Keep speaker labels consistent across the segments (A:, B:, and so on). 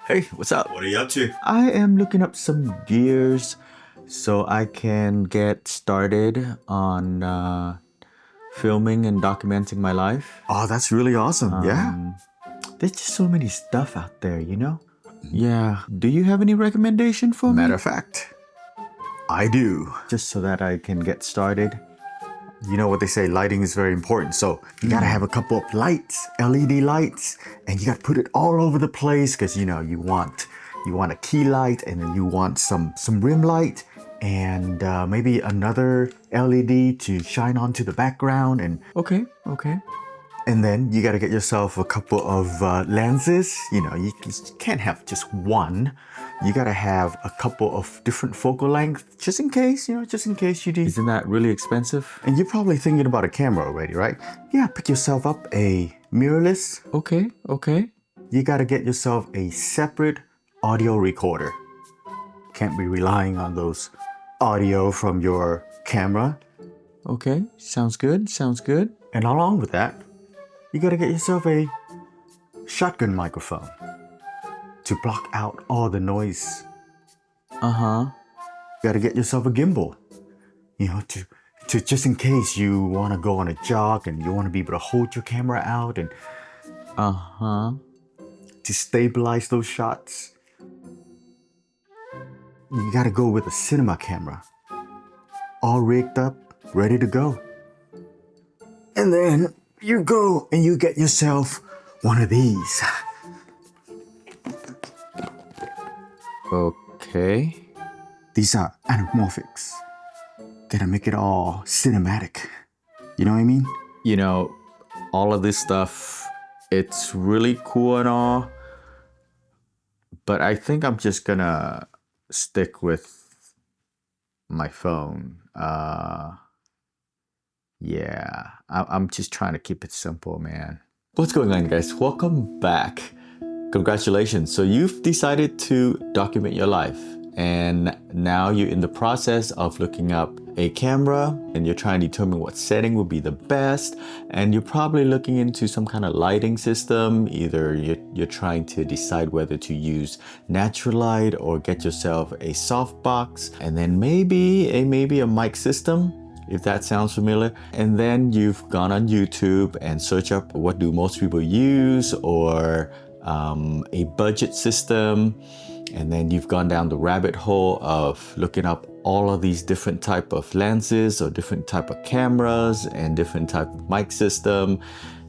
A: Hey, what's up?
B: What are you up to?
A: I am looking up some gears so I can get started on filming and documenting my life.
B: Oh, that's really awesome. Yeah.
A: There's just so many stuff out there, you know? Yeah. Do you have any recommendation for me?
B: Matter of fact, I do.
A: Just so that I can get started.
B: You know what they say, lighting is very important. So you gotta have a couple of lights, LED lights, and you gotta put it all over the place because you want a key light, and then you want some rim light, and maybe another LED to shine onto the background,
A: Okay.
B: and then you gotta get yourself a couple of lenses. You can't have just one. You gotta have a couple of different focal lengths, just in case you need.
A: Isn't that really expensive?
B: And you're probably thinking about a camera already, right? Yeah, pick yourself up a mirrorless.
A: Okay.
B: You gotta get yourself a separate audio recorder. Can't be relying on those audio from your camera.
A: Okay. Sounds good.
B: And along with that, you gotta get yourself a shotgun microphone to block out all the noise. You gotta get yourself a gimbal, to just in case you want to go on a jog and you want to be able to hold your camera out and to stabilize those shots. You gotta go with a cinema camera, all rigged up, ready to go. And then you go and you get yourself one of these.
A: Okay.
B: These are anamorphics. Gotta make it all cinematic. You know what I mean?
A: You know, all of this stuff, it's really cool and all, but I think I'm just gonna stick with my phone. Yeah, I'm just trying to keep it simple, man. What's going on, guys? Welcome back. Congratulations. So you've decided to document your life, and now you're in the process of looking up a camera, and you're trying to determine what setting would be the best, and you're probably looking into some kind of lighting system. Either you're trying to decide whether to use natural light or get yourself a softbox, and then maybe a mic system, if that sounds familiar. And then you've gone on YouTube and search up what do most people use, or a budget system, and then you've gone down the rabbit hole of looking up all of these different type of lenses or different type of cameras and different type of mic system,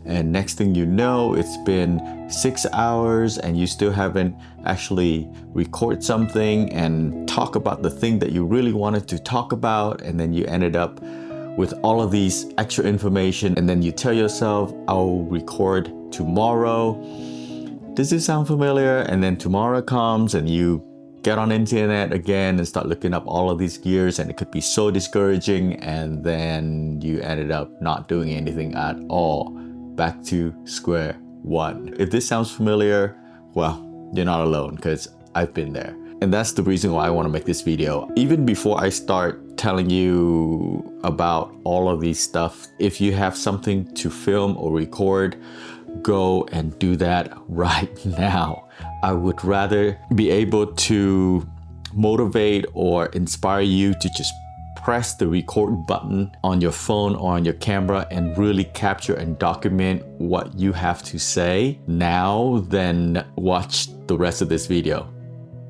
A: and next thing you know, it's been 6 hours and you still haven't actually record something and talk about the thing that you really wanted to talk about, and then you ended up with all of these extra information, and then you tell yourself, I'll record tomorrow. Does this sound familiar? And then tomorrow comes and you get on the internet again and start looking up all of these gears, and it could be so discouraging, and then you ended up not doing anything at all. Back to square one. If this sounds familiar, well, you're not alone, because I've been there. And that's the reason why I want to make this video. Even before I start telling you about all of these stuff, if you have something to film or record, go and do that right now. I would rather be able to motivate or inspire you to just press the record button on your phone or on your camera and really capture and document what you have to say now than watch the rest of this video,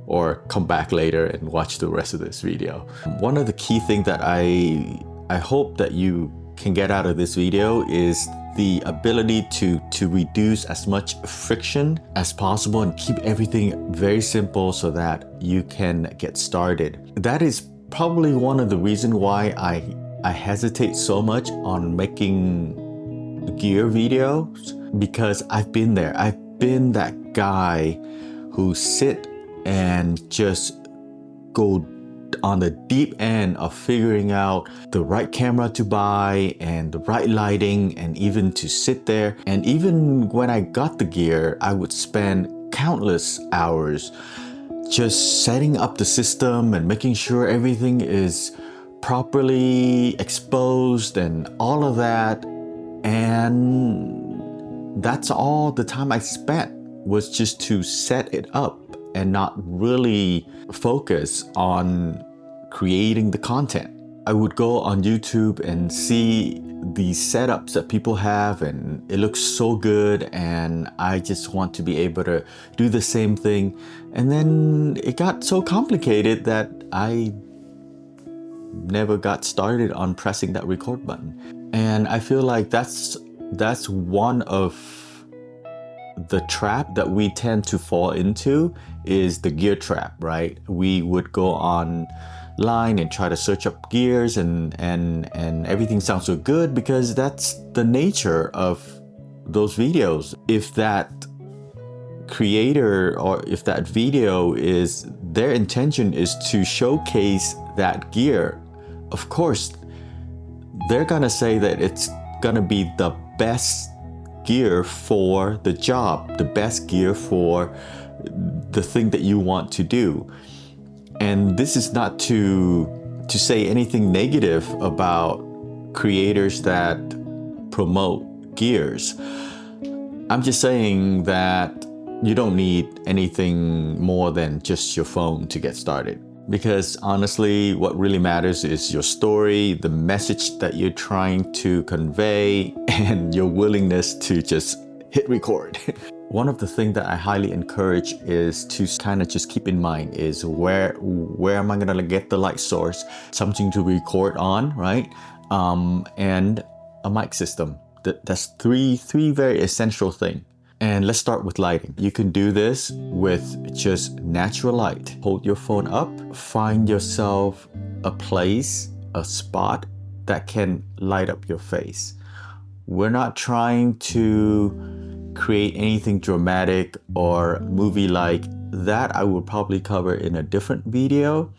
A: or come back later and watch the rest of this video. One of the key things that I hope that you can get out of this video is the ability to reduce as much friction as possible and keep everything very simple so that you can get started. That is probably one of the reasons why I hesitate so much on making gear videos, because I've been there. I've been that guy who sit and just go on the deep end of figuring out the right camera to buy and the right lighting, and even to sit there. And even when I got the gear, I would spend countless hours just setting up the system and making sure everything is properly exposed and all of that. And that's all the time I spent, was just to set it up. and not really focus on creating the content. I would go on YouTube and see the setups that people have, and it looks so good, and I just want to be able to do the same thing. And then it got so complicated that I never got started on pressing that record button. And I feel like that's one of the trap that we tend to fall into, is the gear trap, right? We would go online and try to search up gears, and everything sounds so good because that's the nature of those videos. If that creator or if that video is, their intention is to showcase that gear, of course they're gonna say that it's gonna be the best gear for the job, the best gear for the thing that you want to do. And this is not to say anything negative about creators that promote gears. I'm just saying that you don't need anything more than just your phone to get started. Because honestly, what really matters is your story, the message that you're trying to convey, and your willingness to just hit record. One of the things that I highly encourage is to kind of just keep in mind is where am I gonna get the light source, something to record on, right? And a mic system. That's three very essential things. And let's start with lighting. You can do this with just natural light. Hold your phone up, find yourself a place, a spot that can light up your face. We're not trying to create anything dramatic or movie-like. That I will probably cover in a different video.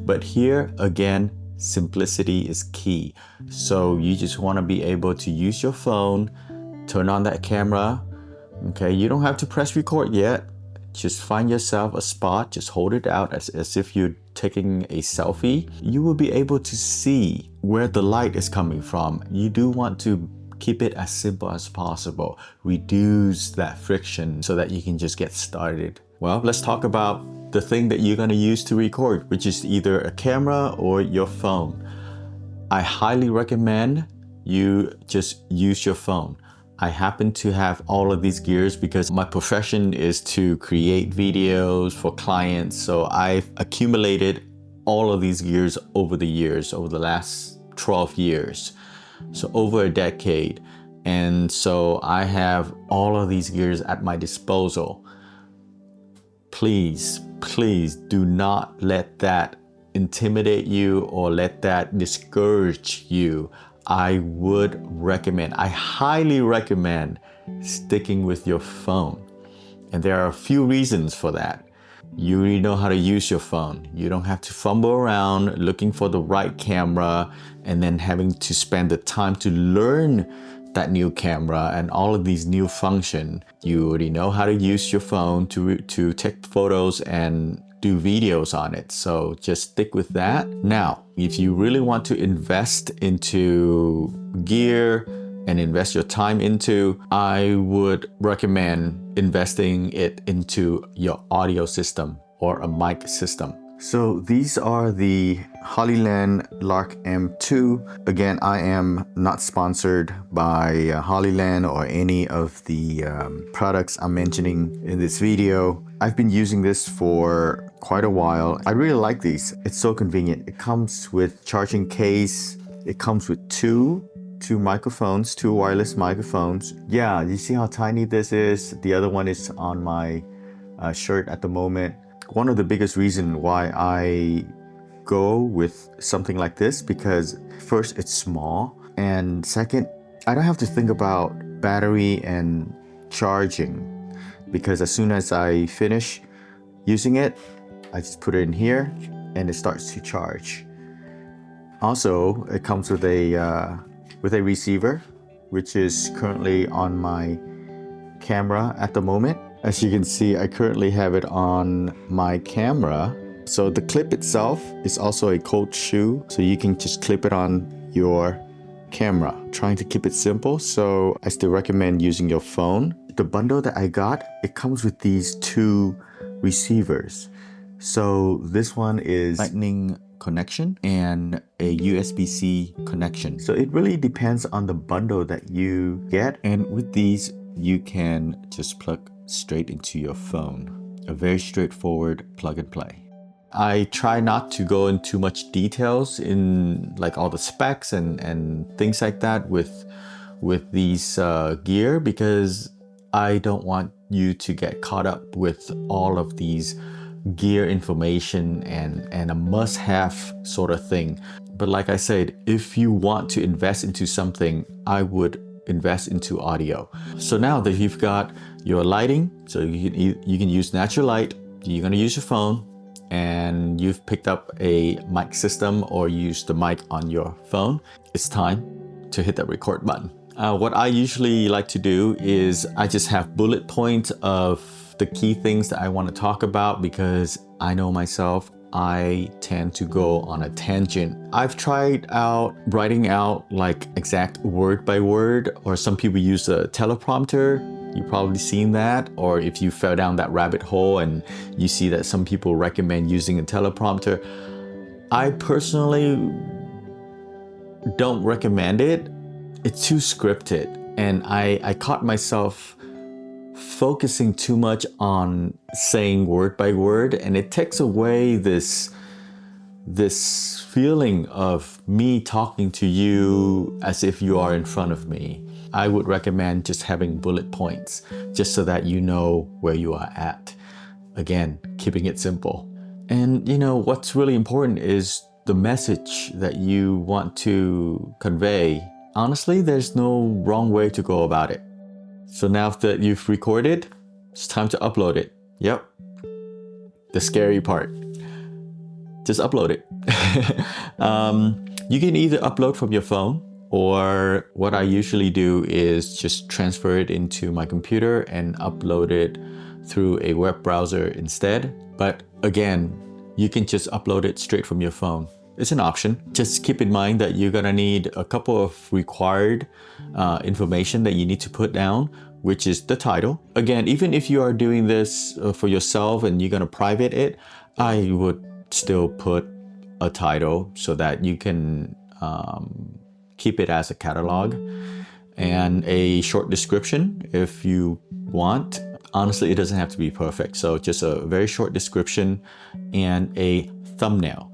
A: But here, again, simplicity is key. So you just want to be able to use your phone, turn on that camera. Okay, you don't have to press record yet. Just find yourself a spot, just hold it out as if you're taking a selfie. You will be able to see where the light is coming from. You do want to keep it as simple as possible. Reduce that friction so that you can just get started. Well, let's talk about the thing that you're gonna use to record, which is either a camera or your phone. I highly recommend you just use your phone. I happen to have all of these gears because my profession is to create videos for clients. So I've accumulated all of these gears over the years, over the last 12 years. So over a decade. And so I have all of these gears at my disposal. Please do not let that intimidate you or let that discourage you. I would recommend, I highly recommend sticking with your phone. And there are a few reasons for that. You already know how to use your phone. You don't have to fumble around looking for the right camera and then having to spend the time to learn that new camera and all of these new functions. You already know how to use your phone to take photos and do videos on it. So just stick with that. Now, if you really want to invest into gear and invest your time into, I would recommend investing it into your audio system or a mic system. So these are the Hollyland Lark M2. Again, I am not sponsored by Hollyland or any of the products I'm mentioning in this video. I've been using this for quite a while. I really like these. It's so convenient. It comes with charging case. It comes with two microphones, two wireless microphones. Yeah, you see how tiny this is? The other one is on my shirt at the moment. One of the biggest reasons why I go with something like this, because first, it's small, and second, I don't have to think about battery and charging, because as soon as I finish using it, I just put it in here and it starts to charge. Also, it comes with a receiver, which is currently on my camera at the moment. As you can see, I currently have it on my camera. So the clip itself is also a cold shoe, so you can just clip it on your camera. Trying to keep it simple, so I still recommend using your phone. The bundle that I got, it comes with these two
B: receivers. So this one is
A: Lightning connection and a USB-C connection.
B: So it really depends on the bundle that you get.
A: And with these, you can just plug straight into your phone. A very straightforward plug and play. I try not to go into much details in like all the specs and things like that with these gear, because I don't want you to get caught up with all of these gear information and a must-have sort of thing. But like I said, if you want to invest into something, I would invest into audio. So now that you've got your lighting, so you can use natural light, you're going to use your phone, and you've picked up a mic system or use the mic on your phone, it's time to hit that record button. What I usually like to do is I just have bullet points of the key things that I want to talk about, because I know myself, I tend to go on a tangent. I've tried out writing out like exact word by word, or some people use a teleprompter. You've probably seen that, or if you fell down that rabbit hole and you see that some people recommend using a teleprompter. I personally don't recommend it. It's too scripted, and I caught myself focusing too much on saying word by word, and it takes away this feeling of me talking to you as if you are in front of me. I would recommend just having bullet points, just so that you know where you are at. Again, keeping it simple. And you know, what's really important is the message that you want to convey. Honestly, there's no wrong way to go about it. So now that you've recorded, it's time to upload it. Yep. The scary part. Just upload it. You can either upload from your phone, or what I usually do is just transfer it into my computer and upload it through a web browser instead. But again, you can just upload it straight from your phone. It's an option. Just keep in mind that you're gonna need a couple of required information that you need to put down, which is the title. Again, even if you are doing this for yourself and you're gonna private it, I would still put a title so that you can keep it as a catalog, and a short description if you want. Honestly, it doesn't have to be perfect. So just a very short description and a thumbnail.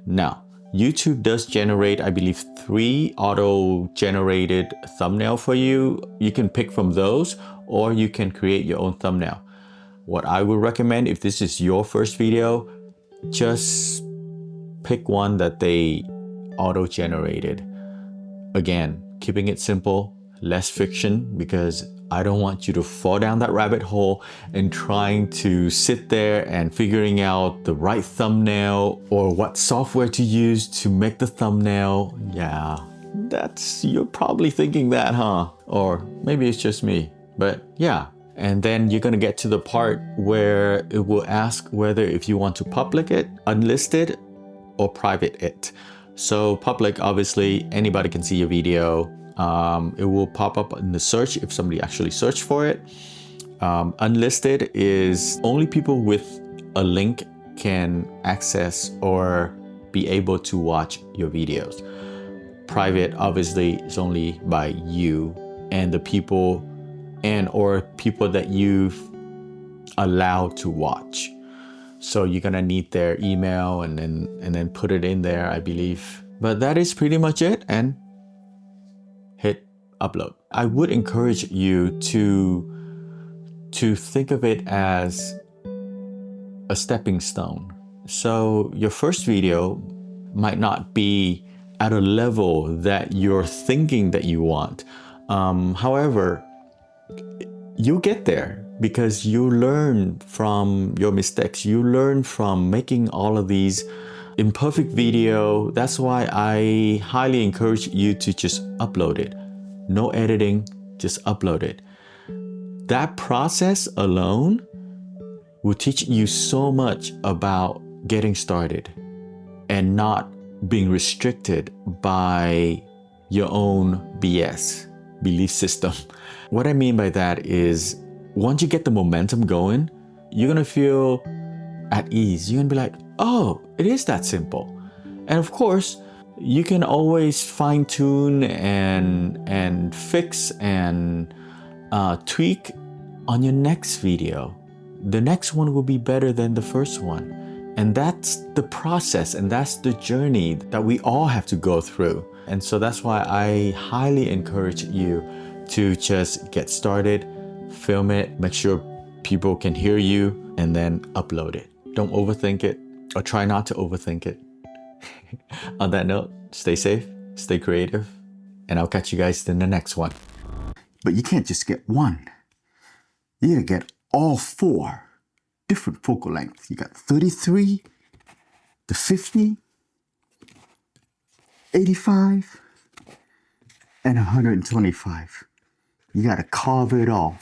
A: Now, YouTube does generate, I believe, 3 auto-generated thumbnail for you. You can pick from those, or you can create your own thumbnail. What I would recommend, if this is your first video, just pick one that they auto-generated. Again, keeping it simple, less fiction, because I don't want you to fall down that rabbit hole and trying to sit there and figuring out the right thumbnail or what software to use to make the thumbnail. Yeah, you're probably thinking that, huh? Or maybe it's just me, but yeah. And then you're gonna get to the part where it will ask whether if you want to public it, unlist it, or private it. So public, obviously, anybody can see your video. It will pop up in the search if somebody actually searched for it. Unlisted is only people with a link can access or be able to watch your videos. Private, obviously, is only by you and the people or people that you've allowed to watch. So you're gonna need their email and then put it in there, I believe. But that is pretty much it, and hit upload. I would encourage you to think of it as a stepping stone. So your first video might not be at a level that you're thinking that you want. However, you'll get there because you learn from your mistakes. You learn from making all of these imperfect video. That's why I highly encourage you to just upload it. No editing, just upload it. That process alone will teach you so much about getting started and not being restricted by your own BS, belief system. What I mean by that is, once you get the momentum going, you're gonna feel at ease. You're gonna be like, oh, it is that simple. And of course, you can always fine tune and fix and tweak on your next video. The next one will be better than the first one. And that's the process and that's the journey that we all have to go through. And so that's why I highly encourage you to just get started, film it, make sure people can hear you, and then upload it. Don't overthink it, or try not to overthink it. On that note, stay safe, stay creative, and I'll catch you guys in the next one.
B: But you can't just get one. You gotta get all 4 different focal lengths. You got 33 to 50, 85, and 125. You gotta carve it all.